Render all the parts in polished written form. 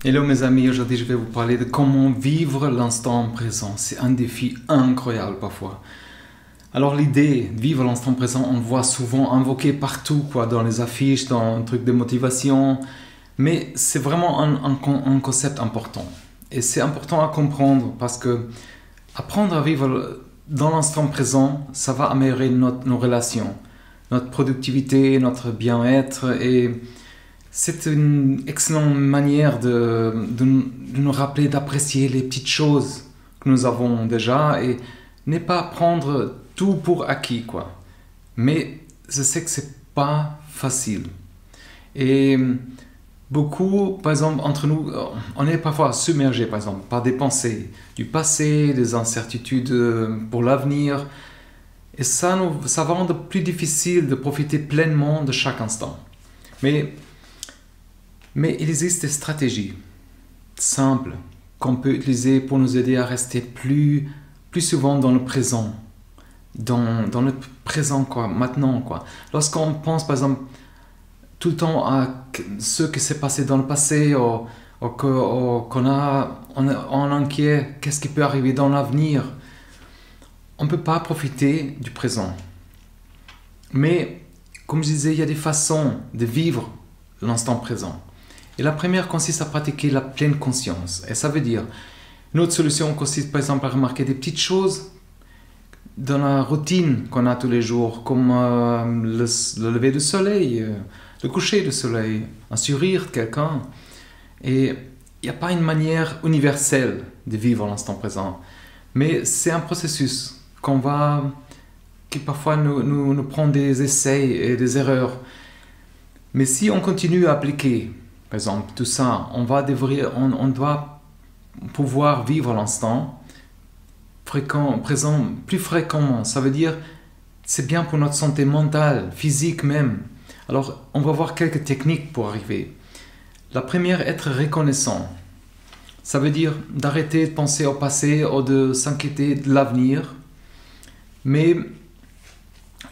Hello mes amis, aujourd'hui je vais vous parler de comment vivre l'instant présent. C'est un défi incroyable parfois. Alors l'idée de vivre l'instant présent, on le voit souvent invoqué partout, dans les affiches, dans les trucs de motivation. Mais c'est vraiment un concept important. Et c'est important à comprendre parce que apprendre à vivre dans l'instant présent, ça va améliorer nos relations, notre productivité, notre bien-être et c'est une excellente manière de nous rappeler d'apprécier les petites choses que nous avons déjà et ne pas prendre tout pour acquis, Mais je sais que c'est pas facile. Et beaucoup, par exemple, entre nous, on est parfois submergé, par exemple, par des pensées du passé, des incertitudes pour l'avenir. Et ça va rendre plus difficile de profiter pleinement de chaque instant. Mais il existe des stratégies simples qu'on peut utiliser pour nous aider à rester plus souvent dans le présent, dans le présent, maintenant, Lorsqu'on pense, par exemple, tout le temps à ce qui s'est passé dans le passé, qu'on est inquiet, qu'est-ce qui peut arriver dans l'avenir, on ne peut pas profiter du présent. Mais, comme je disais, il y a des façons de vivre l'instant présent. Et la première consiste à pratiquer la pleine conscience. Et ça veut dire, une autre solution consiste par exemple à remarquer des petites choses dans la routine qu'on a tous les jours, comme le lever du soleil, le coucher du soleil, un sourire de quelqu'un. Et il n'y a pas une manière universelle de vivre l'instant présent. Mais c'est un processus qui parfois nous prend des essais et des erreurs. Mais si on continue à appliquer par exemple, tout ça, on doit pouvoir vivre l'instant présent plus fréquemment. Ça veut dire, c'est bien pour notre santé mentale, physique même. Alors, on va voir quelques techniques pour arriver. La première, être reconnaissant. Ça veut dire d'arrêter de penser au passé ou de s'inquiéter de l'avenir, mais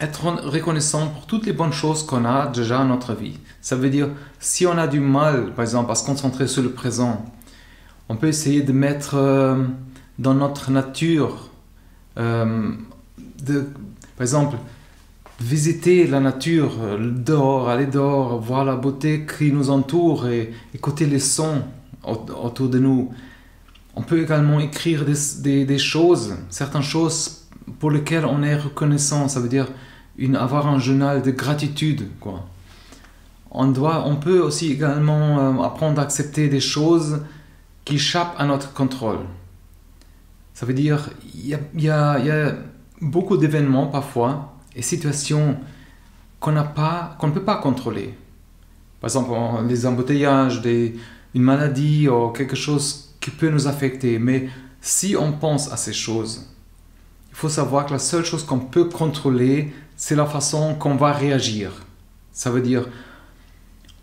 être reconnaissant pour toutes les bonnes choses qu'on a déjà dans notre vie. Ça veut dire, si on a du mal, par exemple, à se concentrer sur le présent, on peut essayer de mettre dans notre nature, par exemple, visiter la nature dehors, aller dehors, voir la beauté qui nous entoure et écouter les sons autour de nous. On peut également écrire des choses, certaines choses pour lesquelles on est reconnaissant. Ça veut dire avoir un journal de gratitude, On peut aussi également apprendre à accepter des choses qui échappent à notre contrôle. Ça veut dire il y a beaucoup d'événements parfois et situations qu'on ne peut pas contrôler. Par exemple, les embouteillages, une maladie ou quelque chose qui peut nous affecter. Mais si on pense à ces choses, il faut savoir que la seule chose qu'on peut contrôler, c'est la façon qu'on va réagir. Ça veut dire,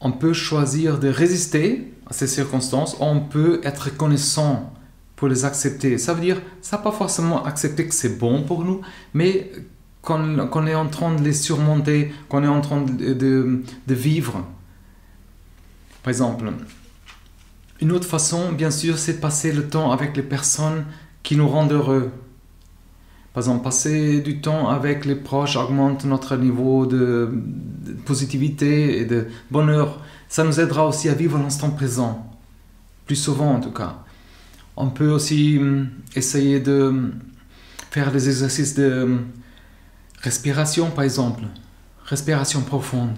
on peut choisir de résister à ces circonstances, ou on peut être reconnaissant pour les accepter. Ça veut dire, ça pas forcément accepter que c'est bon pour nous, mais qu'on est en train de les surmonter, qu'on est en train de vivre. Par exemple, une autre façon, bien sûr, c'est de passer le temps avec les personnes qui nous rendent heureux. Par exemple, passer du temps avec les proches augmente notre niveau de positivité et de bonheur. Ça nous aidera aussi à vivre l'instant présent, plus souvent en tout cas. On peut aussi essayer de faire des exercices de respiration, par exemple, respiration profonde.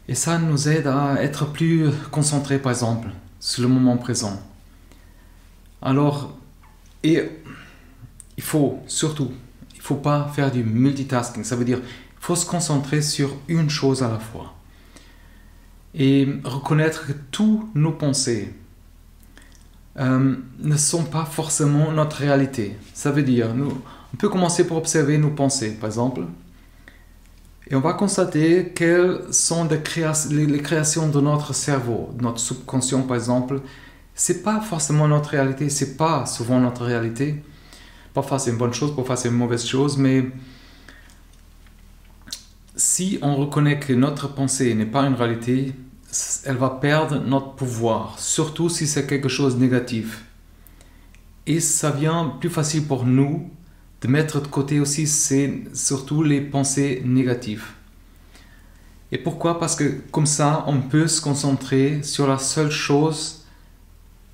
Et ça nous aide à être plus concentrés, par exemple, sur le moment présent. Alors, il faut pas faire du multitasking. Ça veut dire, il faut se concentrer sur une chose à la fois. Et reconnaître que tous nos pensées ne sont pas forcément notre réalité. Ça veut dire, on peut commencer par observer nos pensées, par exemple. Et on va constater quelles sont les créations de notre cerveau, de notre subconscient, par exemple. C'est pas forcément notre réalité, c'est pas souvent notre réalité. Parfois c'est une bonne chose, parfois c'est une mauvaise chose, mais si on reconnaît que notre pensée n'est pas une réalité, elle va perdre notre pouvoir, surtout si c'est quelque chose de négatif. Et ça vient plus facile pour nous de mettre de côté aussi surtout les pensées négatives. Et pourquoi? Parce que comme ça, on peut se concentrer sur la seule chose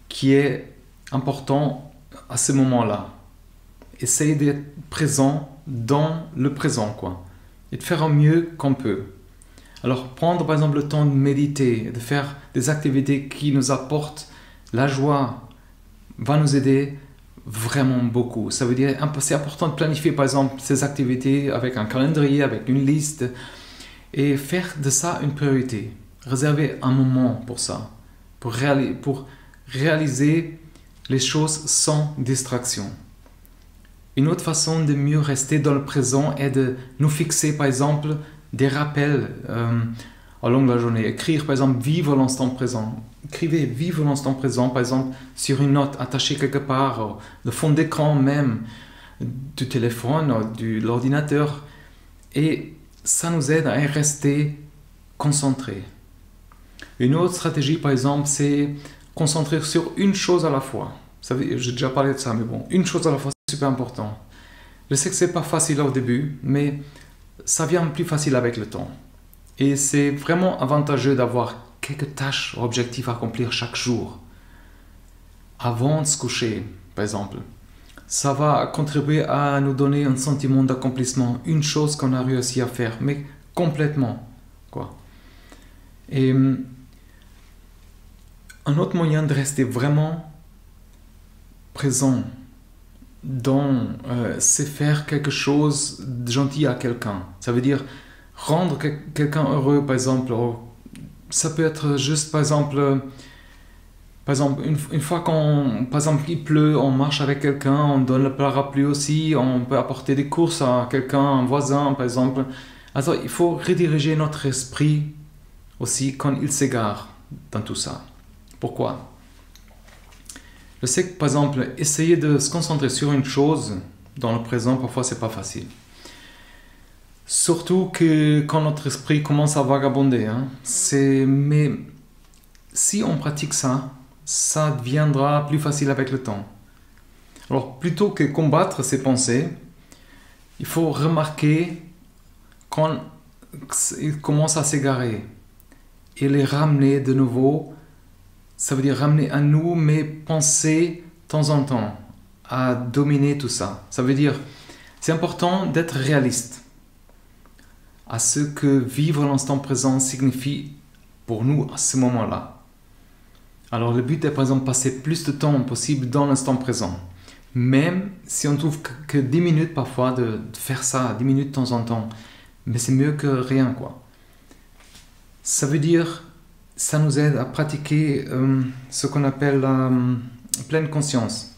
qui est importante à ce moment-là. Essayer d'être présent dans le présent, quoi. Et de faire au mieux qu'on peut. Alors, prendre par exemple le temps de méditer, de faire des activités qui nous apportent la joie, va nous aider vraiment beaucoup. Ça veut dire, c'est important de planifier par exemple ces activités avec un calendrier, avec une liste, et faire de ça une priorité. Réserver un moment pour ça, pour réaliser les choses sans distraction. Une autre façon de mieux rester dans le présent est de nous fixer par exemple des rappels au long de la journée. Écrire par exemple vivre l'instant présent. Écrivez vivre l'instant présent par exemple sur une note attachée quelque part, le fond d'écran même du téléphone, de l'ordinateur. Et ça nous aide à rester concentrés. Une autre stratégie par exemple c'est concentrer sur une chose à la fois. J'ai déjà parlé de ça, mais bon, une chose à la fois, c'est super important. Je sais que c'est pas facile au début, mais ça vient plus facile avec le temps. Et c'est vraiment avantageux d'avoir quelques tâches ou objectifs à accomplir chaque jour. Avant de se coucher, par exemple. Ça va contribuer à nous donner un sentiment d'accomplissement, une chose qu'on a réussi à faire, mais complètement, quoi. Et un autre moyen de rester vraiment présent c'est faire quelque chose de gentil à quelqu'un. Ça veut dire rendre quelqu'un heureux, par exemple. Ça peut être juste, par exemple une fois par exemple, il pleut, on marche avec quelqu'un, on donne le parapluie aussi, on peut apporter des courses à quelqu'un, un voisin, par exemple. Alors, il faut rediriger notre esprit aussi quand il s'égare dans tout ça. Pourquoi? Je sais que, par exemple, essayer de se concentrer sur une chose dans le présent, parfois, c'est pas facile. Surtout que quand notre esprit commence à vagabonder. Mais si on pratique ça, ça deviendra plus facile avec le temps. Alors, plutôt que combattre ces pensées, il faut remarquer quand ils commencent à s'égarer et les ramener de nouveau. Ça veut dire ramener à nous, mais penser de temps en temps à dominer tout ça. Ça veut dire, c'est important d'être réaliste à ce que vivre l'instant présent signifie pour nous à ce moment-là. Alors le but est par exemple de passer plus de temps possible dans l'instant présent. Même si on trouve que 10 minutes parfois de faire ça, 10 minutes de temps en temps, mais c'est mieux que rien, quoi. Ça veut dire ça nous aide à pratiquer ce qu'on appelle la pleine conscience.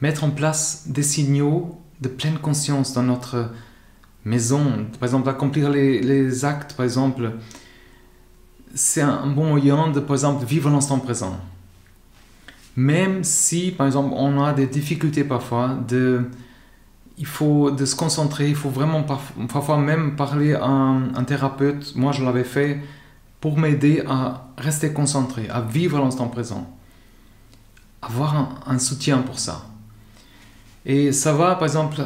Mettre en place des signaux de pleine conscience dans notre maison. Par exemple, accomplir les actes, par exemple. C'est un bon moyen de, par exemple, vivre l'instant présent. Même si, par exemple, on a des difficultés parfois, il faut de se concentrer, il faut vraiment parfois même parler à un thérapeute. Moi, je l'avais fait pour m'aider à rester concentré, à vivre l'instant présent, avoir un soutien pour ça. Et ça va, par exemple,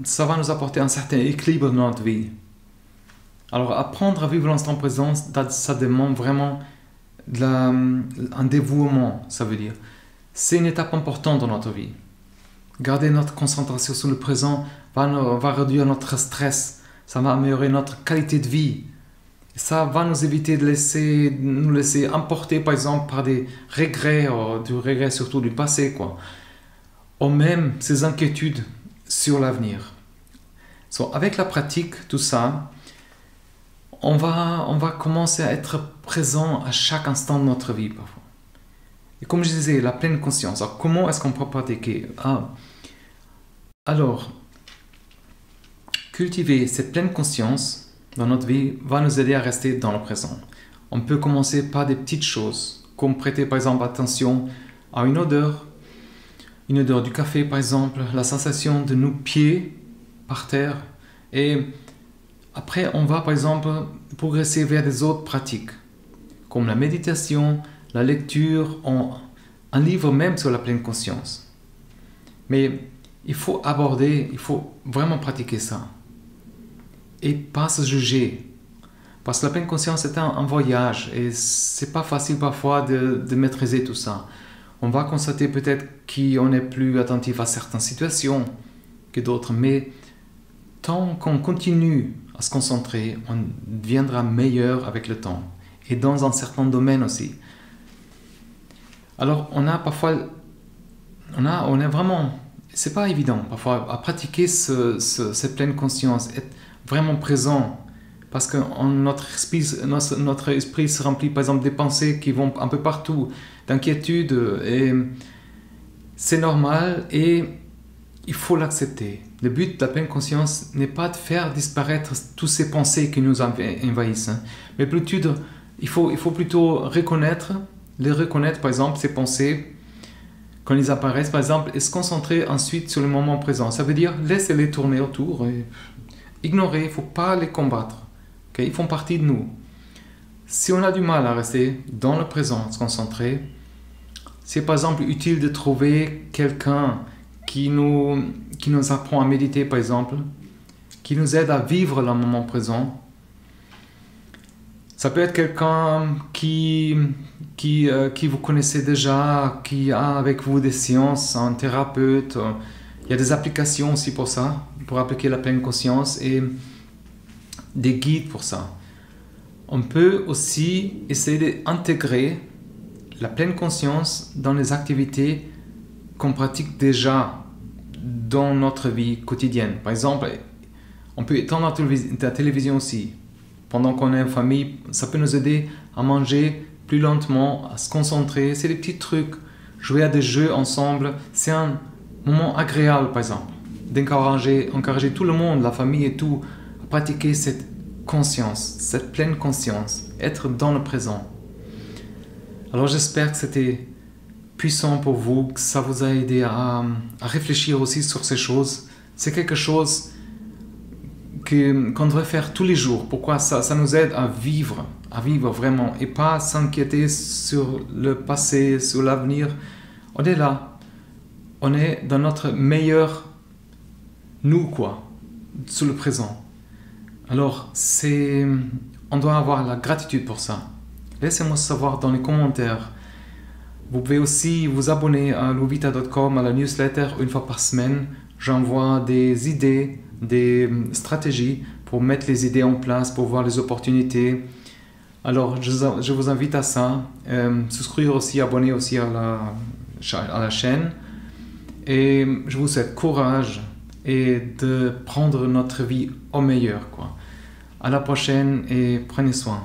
ça va nous apporter un certain équilibre dans notre vie. Alors, apprendre à vivre l'instant présent, ça demande vraiment un dévouement, ça veut dire. C'est une étape importante dans notre vie. Garder notre concentration sur le présent va réduire notre stress, ça va améliorer notre qualité de vie. Ça va nous éviter de nous laisser emporter, par exemple, par des regrets, du regret surtout du passé, quoi. Ou même ces inquiétudes sur l'avenir. Avec la pratique, tout ça, on va commencer à être présent à chaque instant de notre vie, parfois. Et comme je disais, la pleine conscience. Alors, comment est-ce qu'on peut pratiquer? Alors, cultiver cette pleine conscience dans notre vie va nous aider à rester dans le présent. On peut commencer par des petites choses, comme prêter par exemple attention à une odeur du café par exemple, la sensation de nos pieds par terre, et Après, on va par exemple progresser vers des autres pratiques, comme la méditation, la lecture, un livre même sur la pleine conscience. Mais il faut vraiment pratiquer ça. Et pas se juger. Parce que la pleine conscience est un voyage et c'est pas facile parfois de maîtriser tout ça. On va constater peut-être qu'on est plus attentif à certaines situations que d'autres, mais tant qu'on continue à se concentrer, on deviendra meilleur avec le temps. Et dans un certain domaine aussi. Alors, on est vraiment, c'est pas évident parfois à pratiquer cette pleine conscience, être vraiment présent. Parce que notre esprit se remplit par exemple des pensées qui vont un peu partout, d'inquiétude, et c'est normal et il faut l'accepter. Le but de la pleine conscience n'est pas de faire disparaître toutes ces pensées qui nous envahissent, mais plutôt il faut plutôt les reconnaître par exemple ces pensées quand ils apparaissent par exemple et se concentrer ensuite sur le moment présent. Ça veut dire laisser les tourner autour et ignorer, il ne faut pas les combattre. Okay? Ils font partie de nous. Si on a du mal à rester dans le présent, se concentrer, c'est par exemple utile de trouver quelqu'un qui nous apprend à méditer par exemple, qui nous aide à vivre le moment présent. Ça peut être quelqu'un qui vous connaissez déjà, qui a avec vous des séances, un thérapeute. Il y a des applications aussi pour ça, pour appliquer la pleine conscience et des guides pour ça. On peut aussi essayer d'intégrer la pleine conscience dans les activités qu'on pratique déjà dans notre vie quotidienne. Par exemple, on peut étendre la télévision aussi. Pendant qu'on est en famille, ça peut nous aider à manger plus lentement, à se concentrer. C'est des petits trucs. Jouer à des jeux ensemble, c'est un moment agréable, par exemple. D'encourager tout le monde, la famille et tout, à pratiquer cette conscience, cette pleine conscience, être dans le présent. Alors j'espère que c'était puissant pour vous, que ça vous a aidé à réfléchir aussi sur ces choses. C'est quelque chose qu'on devrait faire tous les jours. Pourquoi ça nous aide à vivre vraiment et pas s'inquiéter sur le passé, sur l'avenir. On est là, on est dans notre meilleur nous sur le présent. Alors on doit avoir la gratitude pour ça. Laissez-moi savoir dans les commentaires. Vous pouvez aussi vous abonner à louvita.com, à la newsletter une fois par semaine. J'envoie des idées, des stratégies pour mettre les idées en place, pour voir les opportunités. Alors, je vous invite à ça. Souscrire aussi, abonner aussi à la chaîne. Et je vous souhaite courage et de prendre notre vie au meilleur. À la prochaine et prenez soin.